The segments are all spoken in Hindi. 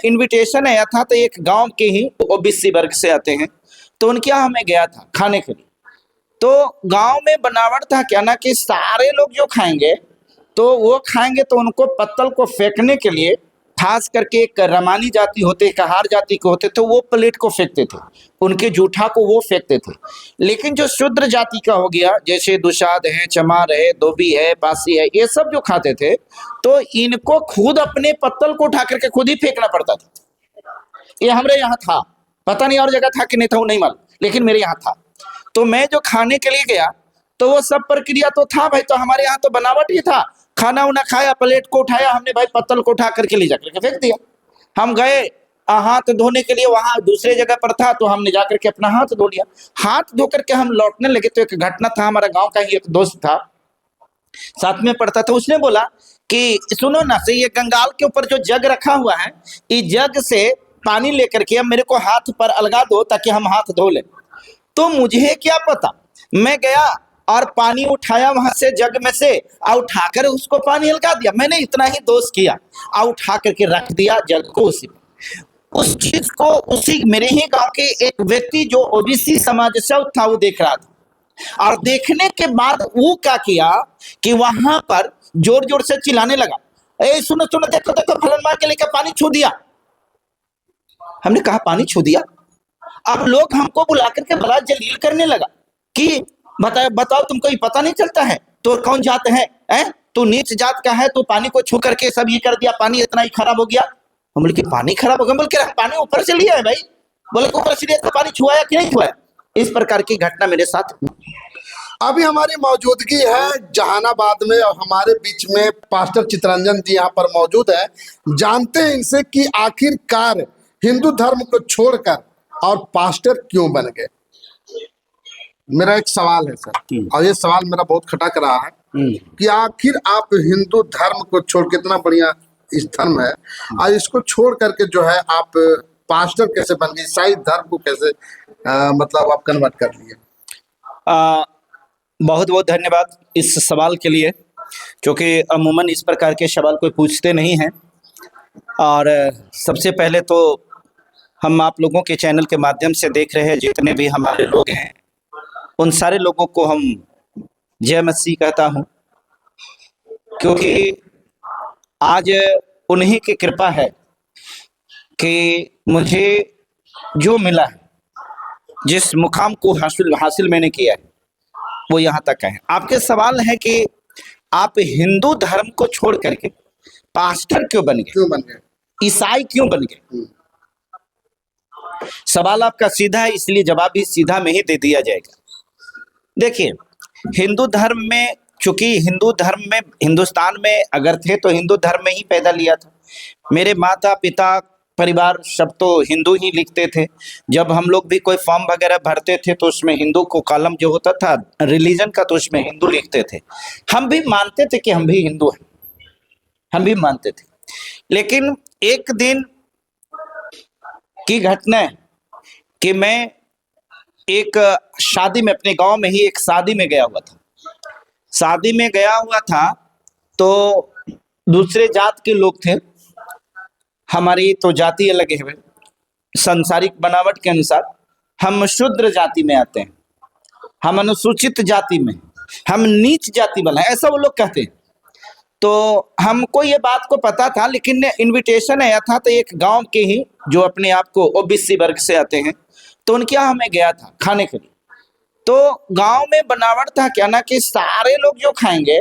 इनविटेशन आया था, तो एक गांव के ही ओबीसी वर्ग से आते हैं, तो उनके यहाँ मैं गया था खाने के लिए। तो गांव में बनावट था क्या ना कि सारे लोग जो खाएंगे तो वो खाएंगे तो उनको पत्तल को फेंकने के लिए, खास करके एक रमानी जाति होते, कहार जाति के होते, तो वो प्लेट को फेंकते थे, उनके जूठा को वो फेंकते थे। लेकिन जो शूद्र जाति का हो गया, जैसे दुशाद है, चमार है, धोबी है, पासी है, ये सब जो खाते थे, तो इनको खुद अपने पत्तल को उठा करके खुद ही फेंकना पड़ता था। ये हमारे यहाँ था, पता नहीं और जगह था कि नहीं था, वो नहीं मालूम, लेकिन मेरे यहाँ था। तो मैं जो खाने के लिए गया तो वो सब प्रक्रिया तो था भाई, तो हमारे यहाँ तो बनावट ही था। खाना उना खाया, प्लेट को उठाया हमने भाई, पत्तल को उठा करके ले जाकर के फेंक दिया। हम गए हाथ धोने के लिए, वहां दूसरे जगह पर था, तो हमने जाकर के अपना हाथ धो लिया। हाथ धो करके हम लौटने लगे तो एक घटना था, हमारा गांव का ही एक दोस्त था, साथ में पढ़ता था, उसने बोला कि सुनो ना से, ये गंगाल के ऊपर जो जग रखा हुआ है, इस जग से पानी लेकर के अब मेरे को हाथ पर अलगा दो ताकि हम हाथ धो ले। तो मुझे क्या पता, मैं गया और पानी उठाया वहां से जग में से, और उठाकर उसको पानी अलगा दिया। मैंने इतना ही दोष किया और उठा करके रख दिया जग को उसी में। उस चीज को उसी मेरे ही गांव के एक व्यक्ति जो ओबीसी समाज से था वो देख रहा था, और देखने के बाद वो क्या किया कि वहां पर जोर जोर से चिल्लाने लगा, ए सुनो सुनो, देखो देखो, फलनमा के लेकर पानी छू दिया। हमने कहा पानी छू दिया? अब लोग हमको बुला करके बड़ा जलील करने लगा कि बताओ तुमको ये पता नहीं चलता है, तो कौन जात है, तो नीच जात का है, तो पानी को छू करके सब ये कर दिया, पानी इतना ही खराब हो गया। हम बोले कि पानी खराब हो गया? बोल के पानी ऊपर से लिया है भाई। बोले ऊपर से लिया तो पानी छुआया कि नहीं छुआया? इस प्रकार की घटना मेरे साथ। अभी हमारी मौजूदगी है जहानाबाद में और हमारे बीच में पास्टर चितरंजन जी यहाँ पर मौजूद है। जानते हैं इनसे कि आखिरकार हिंदू धर्म को छोड़कर और पास्टर क्यों बन गए। मेरा एक सवाल है सर, और ये सवाल मेरा बहुत खटक रहा है कि आखिर आप हिंदू धर्म को छोड़, कितना बढ़िया इस धर्म है, और इसको छोड़ करके जो है आप पास्टर कैसे बन गए, ईसाई धर्म को कैसे मतलब आप कन्वर्ट कर लिए। बहुत बहुत धन्यवाद इस सवाल के लिए, क्योंकि अमूमन इस प्रकार के सवाल कोई पूछते नहीं हैं। और सबसे पहले तो हम आप लोगों के चैनल के माध्यम से देख रहे हैं जितने भी हमारे लोग हैं, उन सारे लोगों को हम जय मसीह कहता हूं, क्योंकि आज उन्हीं की कृपा है कि मुझे जो मिला है, जिस मुकाम को हासिल मैंने किया है, वो यहाँ तक है। आपके सवाल है कि आप हिंदू धर्म को छोड़ करके पास्टर क्यों बन गए, ईसाई क्यों बन गए। सवाल आपका सीधा है, इसलिए जवाब भी सीधा में ही दे दिया जाएगा। देखिए, हिंदू धर्म में, चूंकि हिंदू धर्म में हिंदुस्तान में अगर थे तो हिंदू धर्म में ही पैदा लिया था। मेरे माता पिता परिवार सब तो हिंदू ही लिखते थे। जब हम लोग भी कोई फॉर्म वगैरह भरते थे तो उसमें हिंदू को कॉलम जो होता था रिलीजन का, तो उसमें हिंदू लिखते थे। हम भी मानते थे कि हम भी हिंदू हैं, हम भी मानते थे। लेकिन एक दिन की घटना है कि मैं एक शादी में, अपने गांव में ही एक शादी में गया हुआ था। शादी में गया हुआ था तो दूसरे जात के लोग थे, हमारी तो जाति अलग है, सांसारिक बनावट के अनुसार हम शूद्र जाति में आते हैं, हम अनुसूचित जाति में, हम नीच जाति वाला है, ऐसा वो लोग कहते हैं। तो हमको ये बात को पता था, लेकिन इनविटेशन आया था, तो एक गांव के ही जो अपने आप को ओबीसी वर्ग से आते हैं, तो उनके यहाँ मैं गया था खाने के लिए। तो गांव में बनावट था क्या ना कि सारे लोग जो खाएंगे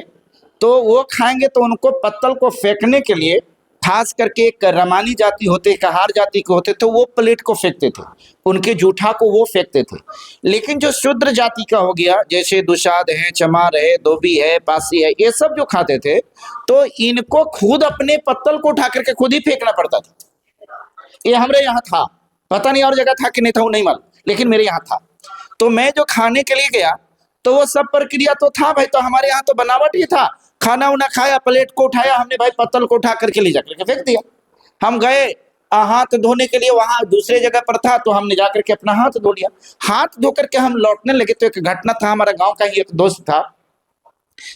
तो वो खाएंगे तो उनको पत्तल को फेंकने के लिए, खास करके एक रमानी जाति होते, कहार जाति के होते, तो वो प्लेट को फेंकते थे, उनके जूठा को वो फेंकते थे। लेकिन जो शूद्र जाति का हो गया, जैसे दुशाद है, चमार है, धोबी है, पासी है, ये सब जो खाते थे, तो इनको खुद अपने पत्तल को उठा करके खुद ही फेंकना पड़ता था। ये हमारे यहाँ था, पता नहीं और जगह था कि नहीं था, वो नहीं मालूम, लेकिन मेरे यहाँ था। तो मैं जो खाने के लिए गया तो वो सब प्रक्रिया तो था भाई, तो हमारे यहाँ तो बनावट ही था। खाना उना खाया, प्लेट को उठाया हमने भाई, पत्तल को उठा करके ले जाकर के फेंक दिया। हम गए हाथ धोने के लिए, वहां दूसरे जगह पर था, तो हमने जाकर के अपना हाथ धो लिया। हाथ धो करके हम लौटने लगे तो एक घटना था, हमारा गांव का ही एक दोस्त था,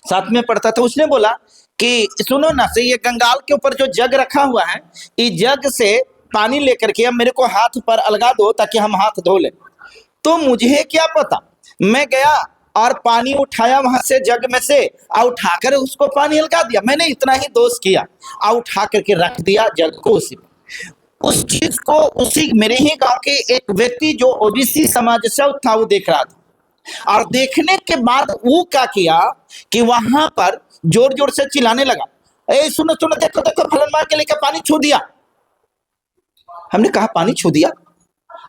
साथ में पढ़ता था, उसने बोला कि सुनो ना से, ये गंगाल के ऊपर जो जग रखा हुआ है, इस जग से पानी लेकर के अब मेरे को हाथ पर अलगा दो ताकि हम हाथ धो लें। तो मुझे क्या पता, मैं गया और पानी उठाया वहां से जग में से, और उठाकर उसको पानी अलगा दिया। मैंने इतना ही दोष किया और उठा करके रख दिया जग को उसी में। उस चीज को उसी मेरे ही गांव के एक व्यक्ति जो ओबीसी समाज से था वो देख रहा था, और देखने के बाद वो क्या किया कि वहां पर जोर जोर से चिल्लाने लगा, ए सुनो सुनो, देखो देखो, फलन मार के लेकर पानी छू दिया। हमने कहा पानी छू दिया?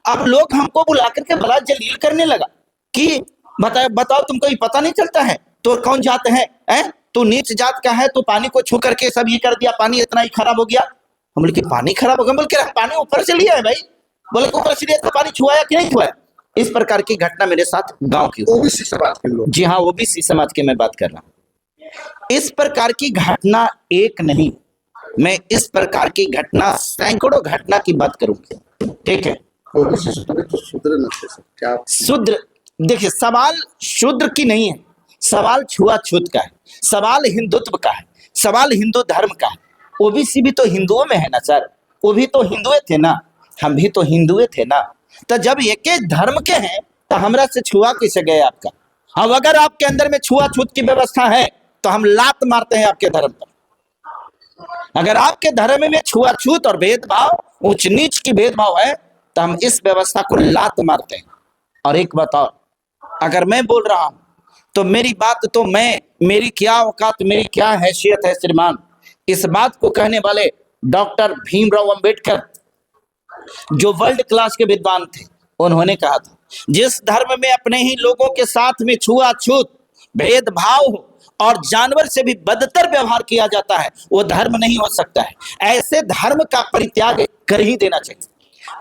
अब लोग हमको बुला करके बड़ा जलील करने लगा कि बताओ तुमको ये पता नहीं चलता है? तो कौन जात है? तू नीच जात का है, तो पानी को छू करके सब ये कर दिया, पानी इतना ही खराब हो गया। हम बोले कि पानी खराब हो गया? बोल के पानी ऊपर से लिया है भाई। बोले ऊपर से लिया तो पानी छुआया कि नहीं छुआया? इस प्रकार की घटना मेरे साथ गांव की। ओबीसी समाज के लोग। जी हाँ, ओबीसी समाज के मैं बात कर रहा हूँ। इस प्रकार की घटना एक नहीं, मैं इस प्रकार की घटना सैकड़ों घटना की बात करूंगी। ठीक है, ओबीसी तो शूद्र न थे सर, क्या शूद्र? देखिए, सवाल शूद्र की नहीं है, सवाल छुआछूत का है, सवाल हिंदुत्व का है, सवाल हिंदू धर्म का है। ओबीसी भी तो हिंदुओं में है ना सर, वो भी तो हिंदुए थे ना, हम भी तो हिंदुए थे ना। तो जब एक ही धर्म के हैं तो हमरा से छुआ कैसे गए आपका? अब अगर आपके अंदर में छुआछूत की व्यवस्था है तो हम लात मारते हैं आपके धर्म पर। अगर आपके धर्म में छुआछूत और भेदभाव, ऊंच नीच की भेदभाव है तो हम इस व्यवस्था को लात मारते हैं। और एक बताओ, अगर मैं बोल रहा हूं तो मेरी बात तो मेरी क्या औकात, मेरी क्या हैसियत है श्रीमान? इस बात को कहने वाले डॉक्टर भीमराव अंबेडकर, जो वर्ल्ड क्लास के विद्वान थे, उन्होंने कहा था जिस धर्म में अपने ही लोगों के साथ में छुआछूत, भेदभाव हो और जानवर से भी बदतर व्यवहार किया जाता है, वो धर्म नहीं हो सकता है। ऐसे धर्म का परित्याग कर ही देना चाहिए।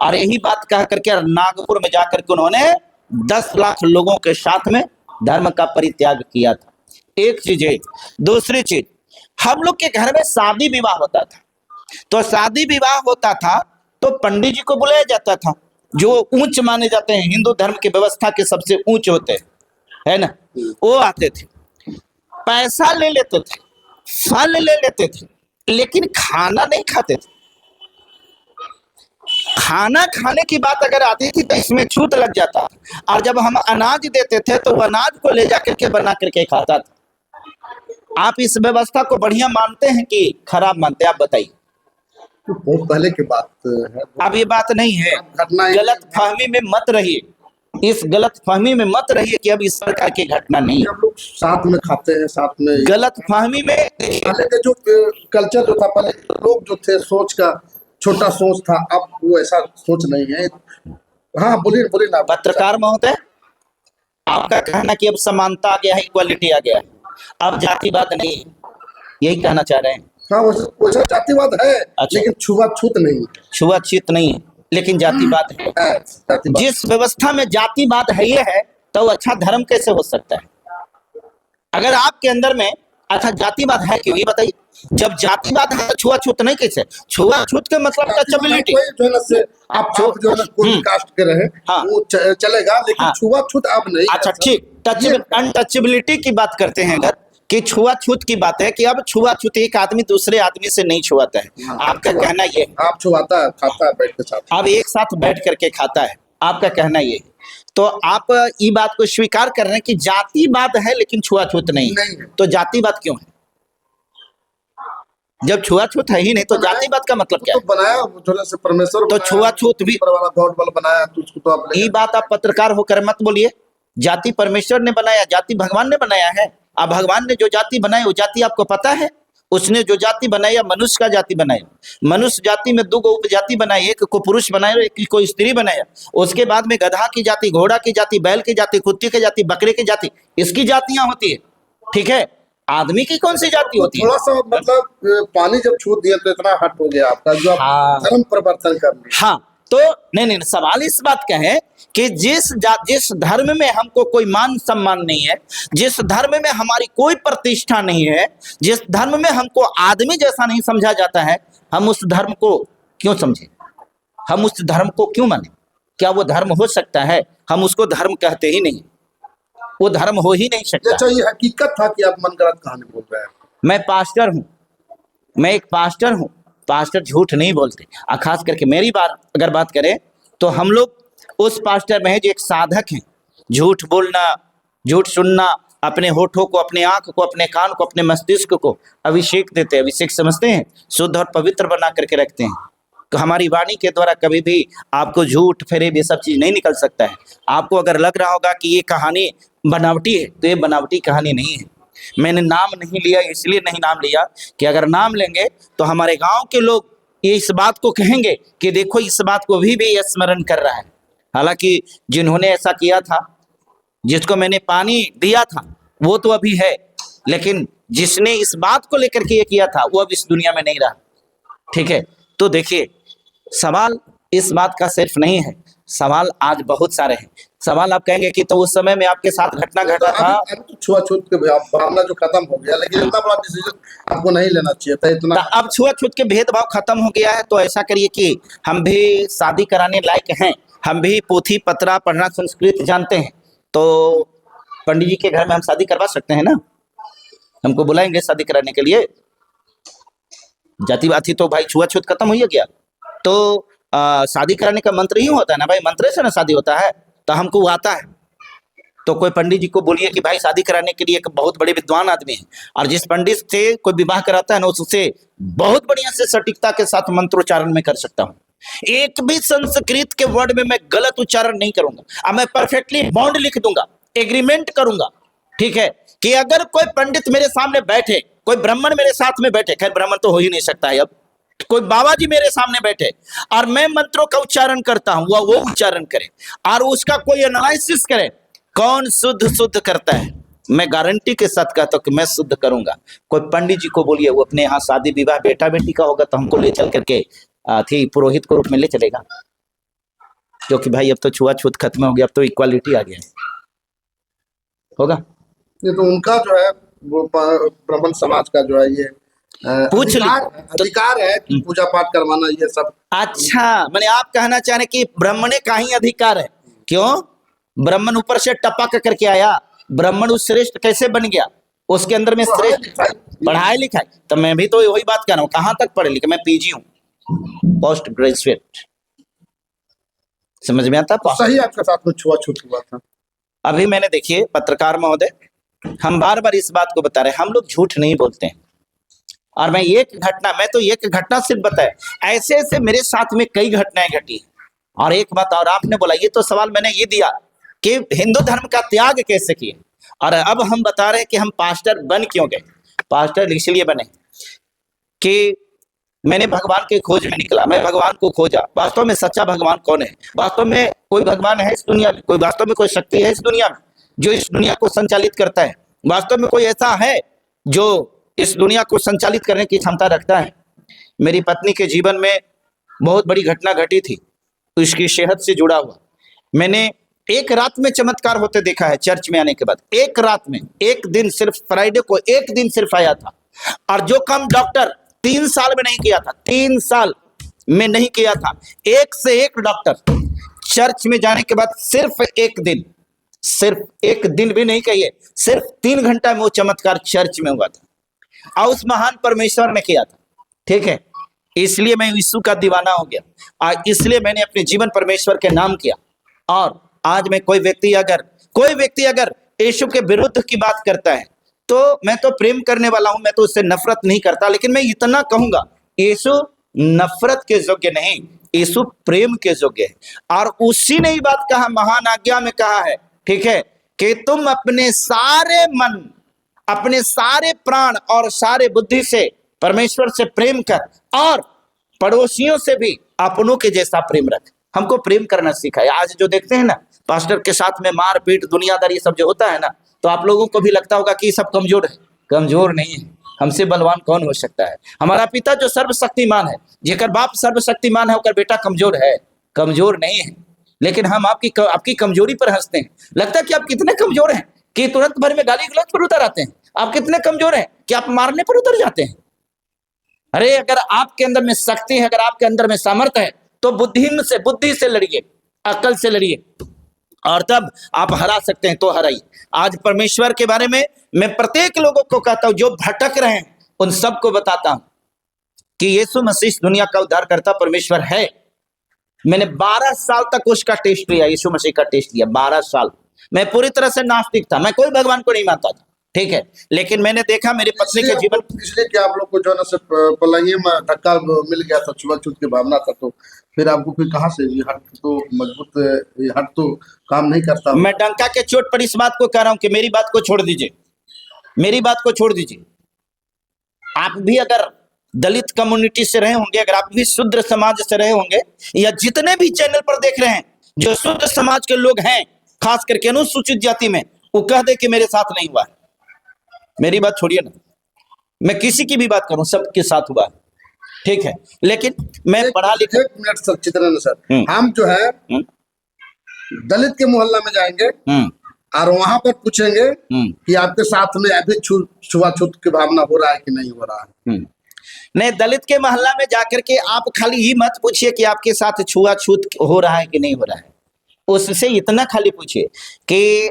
और यही बात कह करके नागपुर में जाकर के उन्होंने 10 लाख लोगों के साथ में धर्म का परित्याग किया था। एक चीज है। दूसरी चीज, हम लोग के घर में शादी विवाह होता था, तो शादी विवाह होता था तो पंडित जी को बुलाया जाता था, जो ऊंच माने जाते हैं, हिंदू धर्म की व्यवस्था के सबसे ऊंच होते हैं, है ना। वो आते थे, पैसा ले लेते थे, फल ले लेते थे, लेकिन खाना नहीं खाते थे। खाना खाने की बात अगर आती थी तो इसमें छूत लग जाता था। और जब हम अनाज देते थे तो अनाज को ले जाकर के बना करके खाता था। आप इस व्यवस्था को बढ़िया मानते हैं कि खराब मानते हैं? आप बताइए। तो बहुत पहले की बात है, अब ये बात नहीं है, घटना गलत फहमी में मत रहिए, इस गलत फहमी में मत रहिए कि अब इस प्रकार की घटना नहीं है। हम लोग साथ में खाते हैं, साथ में गलत फहमी में पहले के जो कल्चर जो था, पहले लोग जो थे, सोच का छोटा सोच था, अब वो ऐसा सोच नहीं है। हाँ बोलिए बोलिए ना। पत्रकार महोदय, आपका कहना कि अब समानता आ गया है, इक्वालिटी आ गया है, अब जातिवाद नहीं है, यही कहना चाह रहे हैं? हाँ, वैसा जातिवाद है। अच्छा। लेकिन छुआछूत नहीं है। छुआछूत नहीं है, लेकिन जातिवाद है। जातिवाद। जिस व्यवस्था में जातिवाद है ये है, तो अच्छा धर्म कैसे हो सकता है? अगर आपके अंदर में अच्छा जातिवाद है क्यों, ये बताइए। जब जातिवाद है तो छुआछूत नहीं कैसे? छुआछूत का मतलब टचेबिलिटी। कोई जो है ना से आप जो है ना कोई कास्ट के रहे, हाँ। वो चलेगा, लेकिन हाँ। छुआछूत अब नहीं। अच्छा ठीक, अनटचेबिलिटी की बात करते हैं अगर, कि छुआछूत की बात है कि अब छुआछूत एक आदमी दूसरे आदमी से नहीं छुआता है। हाँ, आपका कहना ये है? आप छुआता है, खाता है बैठ के साथ, अब एक साथ बैठ करके खाता है, आपका कहना ये है। तो आप ये बात को स्वीकार कर रहे हैं कि जातिवाद है लेकिन छुआछूत नहीं है। तो जातिवाद क्यों है? जब छुआछूत है ही नहीं तो जातिवाद का मतलब क्या तो है? बनाया थोड़ा से परमेश्वर, तो छुआछूत भी, वाला गॉड वाला बनाया, तो उसको तो आप ये बात आप पत्रकार होकर मत बोलिए। जाति परमेश्वर ने बनाया, जाति भगवान ने बनाया है। अब भगवान ने जो जाति बनाई वो जाति आपको पता है? उसने जो जाति बनाया मनुष्य का जाति बनाया, मनुष्य जाति में 2 उपजाति बनाई, एक को पुरुष बनाया, एक को स्त्री बनाया। उसके बाद में गधा की जाति, घोड़ा की जाति, बैल की जाति, कुत्ते की जाति, बकरे की जाति, इसकी जातियां होती है। ठीक है, आदमी की कौन सी जाति होती है? थोड़ा सा मतलब पानी जब छू दिया तो इतना हट हो गया आपका, जो आप धर्म परिवर्तन कर रहे हैं। हाँ, तो नहीं, सवाल इस बात का है कि जिस धर्म में हमको कोई मान सम्मान नहीं है, जिस धर्म में हमारी कोई प्रतिष्ठा नहीं है, जिस धर्म में हमको आदमी जैसा नहीं समझा जाता है, हम उस धर्म को क्यों समझे? हम उस धर्म को क्यों माने? क्या वो धर्म हो सकता है? हम उसको धर्म कहते ही नहीं, वो धर्म हो ही नहीं सकता। अच्छा, ये हकीकत था कि आप मनगढ़ंत कहानी बोल रहे हैं? मैं पास्टर हूं, मैं एक पास्टर हूं, पास्टर झूठ नहीं बोलते। और खास करके मेरी बात अगर बात करें तो हम लोग उस पास्टर में है जो एक साधक हैं। झूठ बोलना, झूठ सुनना, अपने होठों को, अपने आंख को, अपने कान को, अपने मस्तिष्क को अभिषेक देते हैं। अभिषेक समझते हैं, शुद्ध और पवित्र बना करके रखते हैं। तो हमारी वाणी के द्वारा कभी भी आपको झूठ, फेरेब, ये सब चीज नहीं निकल सकता है। आपको अगर लग रहा होगा कि ये कहानी बनावटी है तो ये बनावटी कहानी नहीं है। मैंने नाम नहीं लिया, इसलिए नहीं नाम लिया कि अगर नाम लेंगे तो हमारे गांव के लोग ये इस बात को कहेंगे कि देखो इस बात को भी ये स्मरण कर रहा है। हालांकि जिन्होंने ऐसा किया था, जिसको मैंने पानी दिया था, वो तो अभी है, लेकिन जिसने इस बात को लेकर के ये किया था वो अब इस दुनिया में नहीं रहा। ठीक है, तो देखिए सवाल इस बात का सिर्फ नहीं है, सवाल आज बहुत सारे हैं। सवाल आप कहेंगे कि तो उस समय में आपके साथ घटना घटा था। अभी तो छुआछूत के मामला जो खत्म हो गया, लेकिन इतना बड़ा डिसीजन आपको नहीं लेना चाहिए था इतना। तो अब छुआछूत के भेदभाव खत्म हो गया है, तो ऐसा करिए कि हम भी शादी कराने लायक हैं, हम भी पोथी पत्रा पढ़ना संस्कृत जानते हैं, तो पंडित जी के घर में हम शादी करवा सकते हैं ना। हमको बुलाएंगे शादी कराने के लिए। जातिवादी तो भाई छुआछूत खत्म हो ही गया। तो शादी कराने का मंत्र ही होता है ना भाई, मंत्र से ना शादी होता है। तो हमको वो आता है, तो कोई पंडित जी को बोलिए कि भाई शादी कराने के लिए एक बहुत बड़े विद्वान आदमी है, और जिस पंडित से कोई विवाह कराता है ना उससे बहुत बढ़िया से सटीकता के साथ मंत्रोच्चारण में कर सकता हूँ। एक भी संस्कृत के वर्ड में मैं गलत उच्चारण नहीं करूंगा, अब मैं परफेक्टली बॉन्ड लिख दूंगा, एग्रीमेंट करूंगा। ठीक है, कि अगर कोई पंडित मेरे सामने बैठे, कोई ब्राह्मण मेरे साथ में बैठे, खैर ब्राह्मण तो हो ही नहीं सकता है, अब कोई बाबा जी मेरे सामने बैठे और मैं मंत्रों का उच्चारण करता हूं, वो उच्चारण करे और उसका कोई एनालिसिस करे कौन शुद्ध करता है, मैं गारंटी के साथ कहता हूं कि मैं शुद्ध करूंगा। कोई पंडित जी को बोलिए वो अपने यहाँ शादी विवाह बेटा बेटी का होगा तो हमको ले चल करके थी पुरोहित के रूप में ले चलेगा, क्योंकि भाई अब तो छुआछूत खत्म हो गया, अब तो इक्वालिटी आ गया होगा। ये तो उनका जो है वो ब्राह्मण समाज का जो है ये पूछ अधिकार है कि पूजा पाठ करवाना ये सब। अच्छा, मैंने आप कहना चाह रहे कि ब्राह्मण का ही अधिकार है। क्यों? ब्राह्मण ऊपर से टपक करके आया, ब्राह्मण उस श्रेष्ठ कैसे बन गया? उसके अंदर में श्रेष्ठ पढ़ाई लिखाई, तो मैं भी तो वही बात कर रहा हूँ। कहाँ तक पढ़े लिखे? मैं पीजी हूँ, पोस्ट ग्रेजुएट। समझ में आता? सही आपके साथ में छुआछूत हुआ था। अभी मैंने देखिए पत्रकार महोदय, हम बार बार इस बात को बता रहे हैं, हम लोग झूठ नहीं बोलते हैं। और मैं एक घटना सिर्फ बताया, ऐसे ऐसे मेरे साथ में कई घटनाएं घटी। और एक बात और आपने बोला, ये तो सवाल मैंने ये दिया कि हिंदू धर्म का त्याग कैसे किए, और अब हम बता रहे हैं कि हम पास्टर बन क्यों गए। पास्टर इसलिए बने कि मैंने भगवान के खोज में निकला, मैं भगवान को खोजा। वास्तव में सच्चा भगवान कौन है? वास्तव में कोई भगवान है इस दुनिया में? कोई वास्तव में कोई शक्ति है इस दुनिया में जो इस दुनिया को संचालित करता है? वास्तव में कोई ऐसा है जो इस दुनिया को संचालित करने की क्षमता रखता है? मेरी पत्नी के जीवन में बहुत बड़ी घटना घटी थी, उसकी सेहत से जुड़ा हुआ। मैंने एक रात में चमत्कार होते देखा है चर्च में आने के बाद। एक रात में, एक दिन, सिर्फ फ्राइडे को एक दिन सिर्फ आया था, और जो काम डॉक्टर 3 साल में नहीं किया था, 3 साल में नहीं किया था, एक से एक डॉक्टर चर्च में जाने के बाद सिर्फ एक दिन भी नहीं कहिए, सिर्फ 3 घंटा में वो चमत्कार चर्च में हुआ था, और उस महान परमेश्वर ने किया था। ठीक है, इसलिए मैं यीशु का दीवाना हो गया, और इसलिए मैंने अपने जीवन परमेश्वर के नाम किया। और आज में कोई व्यक्ति अगर यीशु के विरुद्ध की बात करता है तो मैं तो प्रेम करने वाला हूं, मैं तो उससे नफरत नहीं करता, लेकिन मैं इतना कहूंगा, यीशु नफरत के योग्य नहीं, यीशु प्रेम के योग्य है। और उसी ने ही बात कहा, महान आज्ञा में कहा है, ठीक है, कि तुम अपने सारे मन, अपने सारे प्राण और सारे बुद्धि से परमेश्वर से प्रेम कर, और पड़ोसियों से भी अपनों के जैसा प्रेम रख। हमको प्रेम करना सीखा है। आज जो देखते हैं ना पास्टर के साथ में मारपीट, दुनियादारी, ये सब जो होता है ना, तो आप लोगों को भी लगता होगा कि ये सब कमजोर है। कमजोर नहीं है, हमसे बलवान कौन हो सकता है? हमारा पिता जो सर्वशक्तिमान है, जेकर बाप सर्वशक्तिमान है, ओकर बेटा कमजोर है? कमजोर नहीं है। लेकिन हम आपकी कमजोरी पर हंसते हैं। लगता है कि आप कितने कमजोर हैं कि तुरंत भर में गाली गलौज पर उतर आते हैं। आप कितने कमजोर हैं कि आप मारने पर उतर जाते हैं। अरे अगर आपके अंदर में शक्ति है, अगर आपके अंदर में सामर्थ्य है, तो बुद्धि से लड़िए, अकल से लड़िए, और तब आप हरा सकते हैं तो हराइए। आज परमेश्वर के बारे में मैं प्रत्येक लोगों को कहता हूं, जो भटक रहे हैं उन सबको बताता हूं, कि यीशु मसीह इस दुनिया का उद्धारकर्ता परमेश्वर है। मैंने 12 साल तक उसका टेस्ट लिया, यीशु मसीह का टेस्ट लिया 12 साल। मैं पूरी तरह से नास्तिक था, मैं कोई भगवान को नहीं मानता था, ठीक है। लेकिन मैंने देखा मेरी पत्नी के जीवन, इसलिए कि आप लोग को जो है ना सिर्फ पलाइए में धक्का मिल गया था, छुआछूत की भावना था, तो फिर आपको फिर कहाँ से ये हट तो मजबूत, ये हट तो काम नहीं करता। मैं डंका के चोट पर इस बात को कह रहा हूं कि मेरी बात को छोड़ दीजिए, मेरी बात को छोड़ दीजिए। आप भी अगर दलित कम्युनिटी से रहे होंगे, अगर आप भी शूद्र समाज से रहे होंगे, या जितने भी चैनल पर देख रहे हैं जो शूद्र समाज के लोग हैं, खास करके अनुसूचित जाति में, वो कह दे कि मेरे साथ नहीं हुआ है। मेरी बात छोड़िए ना, मैं किसी की भी बात करूं, सबके साथ हुआ है, ठीक है। लेकिन मैं पढ़ा लिखा, एक मिनट सर, चित्रन सर, हम जो है दलित के मोहल्ला में जाएंगे और वहां पर पूछेंगे कि आपके साथ में अभी छुआछूत की भावना हो रहा है कि नहीं हो रहा है। नहीं, दलित के मोहल्ला में जाकर के आप खाली ही मत पूछिए कि आपके साथ छुआछूत हो रहा है कि नहीं हो रहा है। उससे इतना खाली पूछिए कि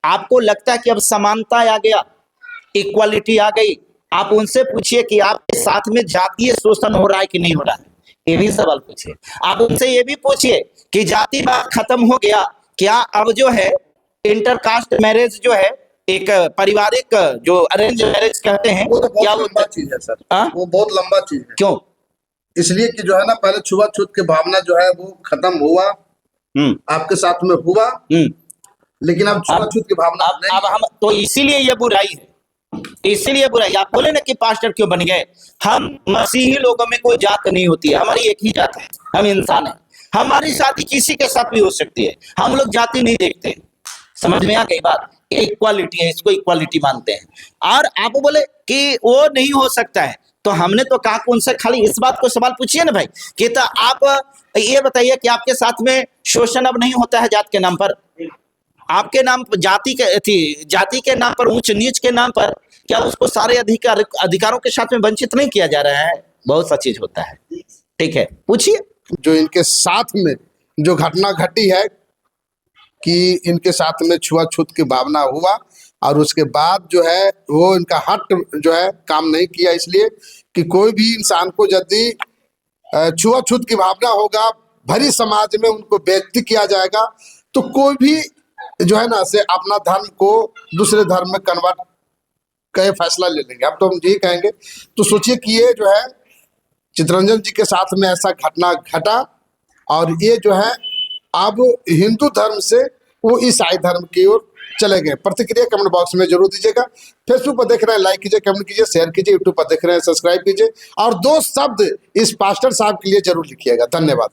आपको लगता है कि अब समानता आ गया, इक्वालिटी आ गई। आप उनसे पूछिए कि आपके साथ में जातीय शोषण हो रहा है कि नहीं हो रहा है, ये भी सवाल पूछिए। आप उनसे ये भी पूछिए कि जातिवाद खत्म हो गया क्या, अब जो है इंटरकास्ट मैरिज जो है, एक पारिवारिक जो अरेंज मैरिज कहते हैं, वो तो क्या बहुत लंबा चीज है सर। वो बहुत लंबा चीज है। क्यों? इसलिए कि जो है ना, पहले छुआछूत की भावना जो है वो खत्म हुआ, आपके साथ में हुआ, लेकिन अब छुआछूत की भावना नहीं। अब हम तो इसीलिए ये बुराई है, इसीलिए बुराई। आप बोले ना कि पास्टर क्यों बन गए, हम मसीही लोगों में कोई जात नहीं होती है, हमारी एक ही जात है, हम इंसान हैं। हमारी शादी किसी के साथ भी हो सकती है, हम लोग जाति नहीं देखते। समझ में आ गई बात? इक्वालिटी है, इसको इक्वालिटी मानते हैं। और आप बोले कि वो नहीं हो सकता है, तो हमने तो कहा कि उनसे खाली इस बात को सवाल पूछिए ना भाई कि तो आप ये बताइए कि आपके साथ में शोषण अब नहीं होता है जात के नाम पर, आपके नाम पर जाति के नाम पर, ऊंच नीच के नाम पर, क्या उसको सारे अधिकारों के साथ में वंचित नहीं किया जा रहा है? बहुत सा चीज होता है, ठीक है, पूछिए। जो इनके साथ में जो घटना घटी है कि इनके साथ में छुआछूत की भावना हुआ और उसके बाद जो है वो इनका हट जो है काम नहीं किया, इसलिए कि कोई भी इंसान को यदि छुआछूत की भावना होगा, भरी समाज में उनको बेइज्जती किया जाएगा, तो कोई भी जो है ना से अपना धर्म को दूसरे धर्म में कन्वर्ट का फैसला ले लेंगे। अब तो हम यही कहेंगे। तो सोचिए कि ये जो है चितरंजन जी के साथ में ऐसा घटना घटा और ये जो है अब हिंदू धर्म से वो ईसाई धर्म की ओर चले गए। प्रतिक्रिया कमेंट बॉक्स में जरूर दीजिएगा। फेसबुक पर देख रहे हैं लाइक कीजिए, कमेंट कीजिए, शेयर कीजिए। यूट्यूब पर देख रहे हैं सब्सक्राइब कीजिए और 2 शब्द इस पास्टर साहब के लिए जरूर लिखिएगा। धन्यवाद।